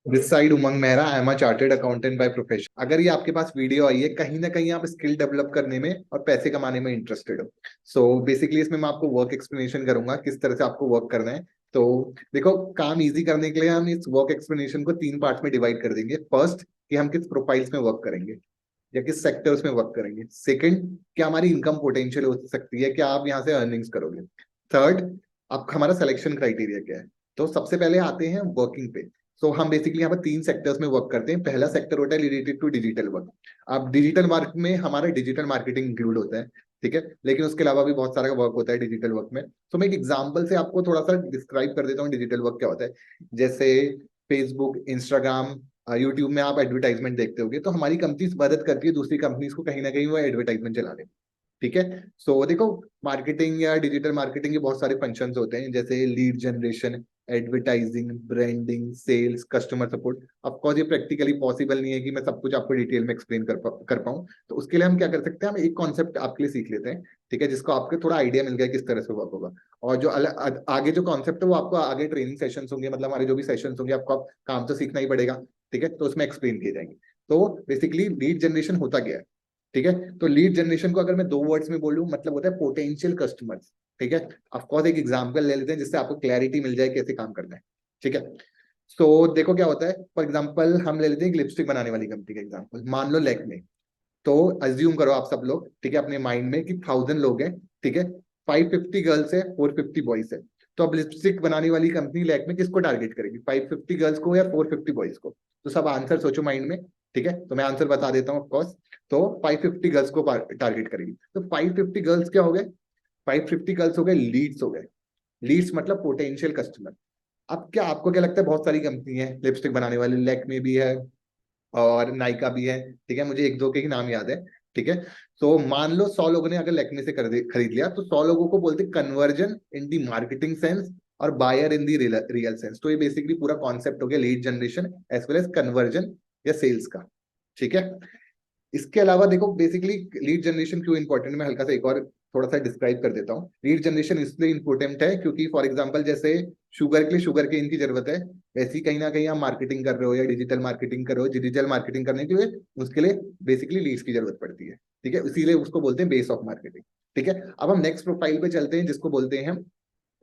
This side Umang Mehra, I am a chartered accountant by profession. अगर ये आपके पास video आई है, कहीं ना कहीं आप स्किल डेवलप करने में और पैसे कमाने में इंटरेस्टेड हो। सो बेसिकली इसमें मैं आपको वर्क एक्सप्लेनेशन करूंगा किस तरह से आपको वर्क करना है। तो देखो, काम इजी करने के लिए हम इस वर्क एक्सप्लेनेशन को तीन पार्ट्स में डिवाइड कर देंगे। फर्स्ट, कि हम किस प्रोफाइल्स में वर्क करेंगे या किस सेक्टर्स में वर्क करेंगे। सेकंड, क्या हमारी इनकम पोटेंशियल हो सकती है, क्या आप यहाँ से अर्निंग्स करोगे। थर्ड, आप हमारा सिलेक्शन क्राइटेरिया क्या है। तो सबसे पहले आते हैं वर्किंग पे। तो हम बेसिकली यहाँ पर तीन सेक्टर्स में वर्क करते हैं। पहला सेक्टर होता है रिलेटेड टू डिजिटल वर्क। अब डिजिटल वर्क में हमारा डिजिटल मार्केटिंग इंक्लूड होता है, ठीक है। लेकिन उसके अलावा भी बहुत सारा वर्क होता है डिजिटल वर्क में। तो मैं एक एग्जांपल से आपको थोड़ा सा डिस्क्राइब कर देता हूँ डिजिटल वर्क क्या होता है। जैसे फेसबुक, इंस्टाग्राम, यूट्यूब में आप एडवर्टाइजमेंट देखते होगे, तो हमारी कंपनी मदद करती है दूसरी कंपनीज को कहीं ना कहीं वो एडवर्टाइजमेंट चलाने में। ठीक है। सो देखो, मार्केटिंग या डिजिटल मार्केटिंग के बहुत सारे फंक्शंस होते हैं, जैसे lead generation, advertising, branding, sales, customer support. Of course ये प्रैक्टिकली पॉसिबल नहीं है कि मैं सब कुछ आपको डिटेल में एक्सप्लेन कर पाऊं। तो उसके लिए हम क्या कर सकते हैं, हम एक कॉन्सेप्ट आपके लिए सीख लेते हैं, ठीक है, जिसको आपको थोड़ा आइडिया मिल गया किस तरह से वर्क होगा। और जो आगे जो कॉन्सेप्ट है वो आपको आगे ट्रेनिंग सेशंस होंगे, मतलब हमारे जो भी सेशंस होंगे आपको आप काम तो सीखना ही पड़ेगा, ठीक है, तो उसमें एक्सप्लेन किए जाएंगे। तो बेसिकली लीड जनरेशन होता क्या है, ठीक है। तो लीड जनरेशन को अगर मैं दो वर्ड्स में बोलूं, मतलब होता है पोटेंशियल कस्टमर्स, ठीक है। ऑफ कोर्स एक एग्जांपल ले लेते हैं जिससे आपको क्लैरिटी मिल जाए कैसे काम करना है, ठीक है। सो देखो क्या होता है, फॉर एग्जांपल हम ले लेते हैं एक लिपस्टिक बनाने वाली कंपनी का एग्जांपल, मान लो लैक्मे। तो अज्यूम करो आप सब लोग, ठीक है, अपने माइंड में कि 1000 लोग हैं, ठीक है। 550 गर्ल्स है, 450 बॉयज है। तो अब लिपस्टिक बनाने वाली कंपनी लैक में किसको टारगेट करेगी, 550 गर्ल्स को या 450 बॉयज को। तो सब आंसर सोचो माइंड में, ठीक है। तो मैं आंसर बता देता हूँ ऑफकोर्स। तो 550 गर्ल्स को टारगेट करेगी। तो 550 गर्ल्स क्या हो गए, 550 गर्ल्स हो गए लीड्स, हो गए। लीड्स मतलब पोटेंशियल कस्टमर। अब क्या आपको क्या लगता है, बहुत सारी कंपनी है लिपस्टिक बनाने वाली, लैक में भी है और नायका भी है, ठीक है, मुझे एक दो के ही नाम याद है, ठीक है। तो मान लो 100 लोगों ने अगर लैक्मे से खरीद लिया, तो 100 लोगों को बोलते conversion in the marketing sense और buyer in the real sense. तो ये बेसिकली पूरा कॉन्सेप्ट हो गया lead generation as well as conversion या सेल्स का, ठीक है। इसके अलावा देखो, बेसिकली लीड जनरेशन क्यों इंपॉर्टेंट है, मैं हल्का सा एक और थोड़ा सा डिस्क्राइब कर देता हूँ। लीड जनरेशन इसलिए इंपॉर्टेंट है क्योंकि फॉर एग्जांपल जैसे शुगर के लिए शुगर केन की जरूरत है, वैसे ही कहीं ना कहीं आप मार्केटिंग कर रहे हो या डिजिटल मार्केटिंग कर रहे हो, डिजिटल मार्केटिंग करने के लिए उसके लिए बेसिकली लीड्स की जरूरत पड़ती है, ठीक है। इसीलिए उसको बोलते हैं बेस ऑफ मार्केटिंग, ठीक है। अब हम नेक्स्ट प्रोफाइल पे चलते हैं जिसको बोलते हैं हम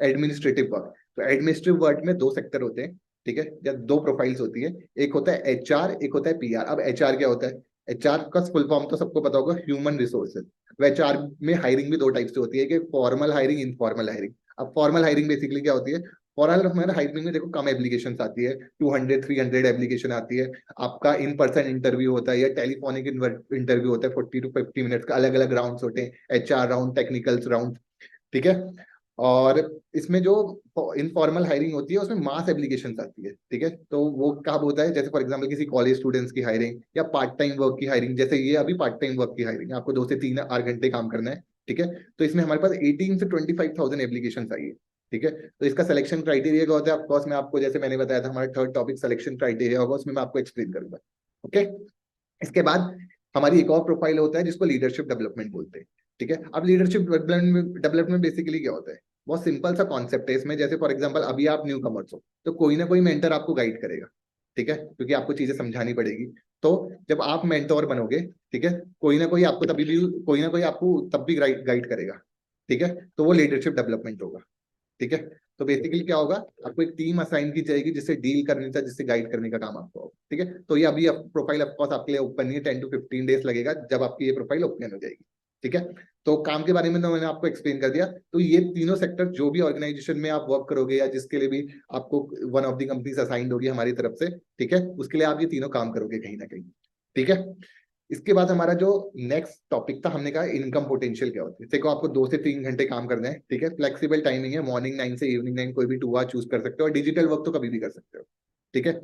एडमिनिस्ट्रेटिव वर्क। तो एडमिनिस्ट्रेटिव वर्क में दो सेक्टर होते हैं, ठीक है, या दो प्रोफाइल्स होती है। एक होता है एचआर, एक होता है पीआर। अब एचआर क्या होता है, एचआर का फुल फॉर्म तो सबको पता होगा, ह्यूमन रिसोर्सेज। तो एचआर में हायरिंग भी दो टाइप से होती है, कि फॉर्मल हायरिंग, इनफॉर्मल हायरिंग। अब फॉर्मल हायरिंग बेसिकली क्या होती है, फॉर्मल हमारे हायरिंग में देखो कम एप्लीकेशन आती है, 200 300 एप्लीकेशन आती है। आपका इन पर्सन इंटरव्यू होता है या टेलीफोनिक इंटरव्यू होता है, 40 to 50 मिनट्स का, अलग अलग राउंड होते हैं, एचआर राउंड, टेक्निकल्स राउंड, ठीक है। और इसमें जो इनफॉर्मल हायरिंग होती है उसमें मास एप्लीकेशन आती है, ठीक है। तो वो कब होता है, जैसे फॉर एग्जांपल किसी कॉलेज स्टूडेंट्स की हायरिंग या पार्ट टाइम वर्क की हायरिंग, जैसे ये अभी पार्ट टाइम वर्क की हायरिंग, आपको 2 से 3 8 घंटे काम करना है, ठीक है। तो इसमें हमारे पास 18 से 25,000 एप्लीकेशन आई है, ठीक है। तो इसका सिलेक्शन क्राइटेरिया क्या होता है, ऑफकोर्स मैं आपको, जैसे मैंने बताया था, हमारा थर्ड टॉपिक सिलेक्शन क्राइटेरिया होगा, उसमें मैं आपको एक्सप्लेन करूंगा, ओके। इसके बाद हमारी एक और प्रोफाइल होता है जिसको लीडरशिप डेवलपमेंट बोलते हैं, ठीक है। अब लीडरशिप डेवलपमेंट बेसिकली क्या होता है, बहुत सिंपल सा कॉन्सेप्ट है इसमें। जैसे फॉर एग्जांपल अभी आप न्यू कमर्स हो, तो कोई ना कोई मेंटर आपको गाइड करेगा, ठीक है, क्योंकि आपको चीजें समझानी पड़ेगी। तो जब आप मेंटोर बनोगे, ठीक है, कोई ना कोई आपको तभी भी, कोई ना कोई आपको तब भी गाइड करेगा, ठीक है। तो वो लीडरशिप डेवलपमेंट होगा, ठीक है। तो बेसिकली क्या होगा, आपको एक टीम असाइन की जाएगी जिससे डील करने का, जिससे गाइड करने का काम आपको होगा, ठीक है। तो ये अभी प्रोफाइल ऑफकोर्स आपके लिए ओपन नहीं है, 10 to 15 डेज लगेगा जब आपकी ये प्रोफाइल ओपन हो जाएगी, ठीक है। तो काम के बारे में तो मैंने आपको एक्सप्लेन कर दिया। तो ये तीनों सेक्टर जो भी ऑर्गेनाइजेशन में आप वर्क करोगे या जिसके लिए भी आपको one of the companies assigned होगी हमारी तरफ से, ठीक है, उसके लिए आप ये तीनों काम करोगे कहीं ना कहीं, ठीक है। इसके बाद हमारा जो नेक्स्ट टॉपिक था, हमने कहा इनकम पोटेंशियल क्या होती है। देखो, आपको 2 से 3 घंटे काम करना है, ठीक है, फ्लेक्सिबल टाइमिंग है, मॉर्निंग 9 से इवनिंग 9, कोई भी 2 आवर चूज कर सकते हो, और डिजिटल वर्क तो कभी भी कर सकते हो, ठीक है।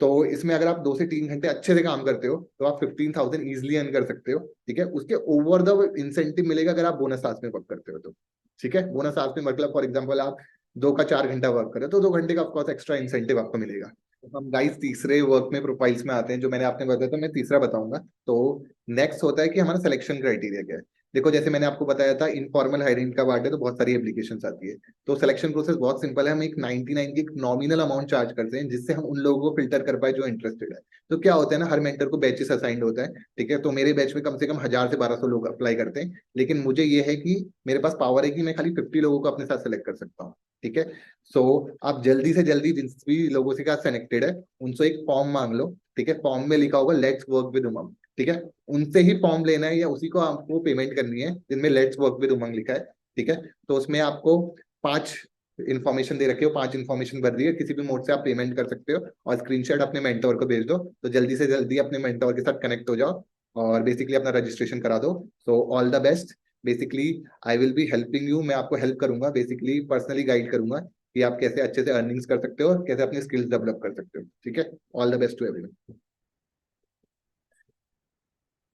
तो इसमें अगर आप 2 से 3 घंटे अच्छे से काम करते हो तो आप 15,000 इजिली अर्न कर सकते हो, ठीक है। उसके ओवर द इंसेंटिव मिलेगा अगर आप बोनस आवर्स में वर्क करते हो तो, ठीक है। बोनस आवर्स में मतलब फॉर एग्जाम्पल आप 2 का 4 घंटा वर्क करें तो 2 घंटे का ऑफकोर्स एक्स्ट्रा इंसेंटिव आपको मिलेगा। तो हम गाइस तीसरे वर्क में प्रोफाइल्स में आते हैं, जो मैंने आपने बताया, तो मैं तीसरा बताऊंगा। तो नेक्स्ट होता है कि हमारा सिलेक्शन क्राइटेरिया क्या है। देखो जैसे मैंने आपको बताया था इनफॉर्मल हायरिंग का पार्ट है तो बहुत सारी एप्लीकेशंस आती है। तो सिलेक्शन प्रोसेस बहुत सिंपल है, हम एक 99 की नॉमिनल अमाउंट चार्ज करते हैं जिससे हम उन लोगों को फिल्टर कर पाए जो इंटरेस्टेड है। तो क्या होता है ना, हर मेंटर को बैचेस असाइंड होता है, ठीक है। तो मेरे बैच में कम से कम 1000 से 1200 लोग अप्लाई करते हैं, लेकिन मुझे ये है कि मेरे पास पावर है कि मैं खाली 50 लोगों को अपने साथ सेलेक्ट कर सकता हूँ, ठीक है। सो आप जल्दी से जल्दी जिन भी लोगों से साथ कनेक्टेड है उनसे एक फॉर्म मांग लो, ठीक है। फॉर्म में लिखा होगा लेट्स वर्क विद उमंग, ठीक है। उनसे ही फॉर्म लेना है या उसी को आपको पेमेंट करनी है जिनमें लेट्स वर्क विद उमंग लिखा है, ठीक है। तो उसमें आपको 5 इन्फॉर्मेशन दे रखे हो, 5 इन्फॉर्मेशन भर दी है, किसी भी मोड से आप पेमेंट कर सकते हो और स्क्रीनशॉट अपने मेंटोर को भेज दो। तो जल्दी से जल्दी अपने मेंटोर के साथ कनेक्ट हो जाओ और बेसिकली अपना रजिस्ट्रेशन करा दो। So all the best. Basically I will be helping you, मैं आपको हेल्प करूंगा, बेसिकली पर्सनली गाइड करूंगा कि आप कैसे अच्छे से अर्निंग्स कर सकते हो और कैसे अपनी स्किल्स डेवलप कर सकते हो, ठीक है। All the best to everyone.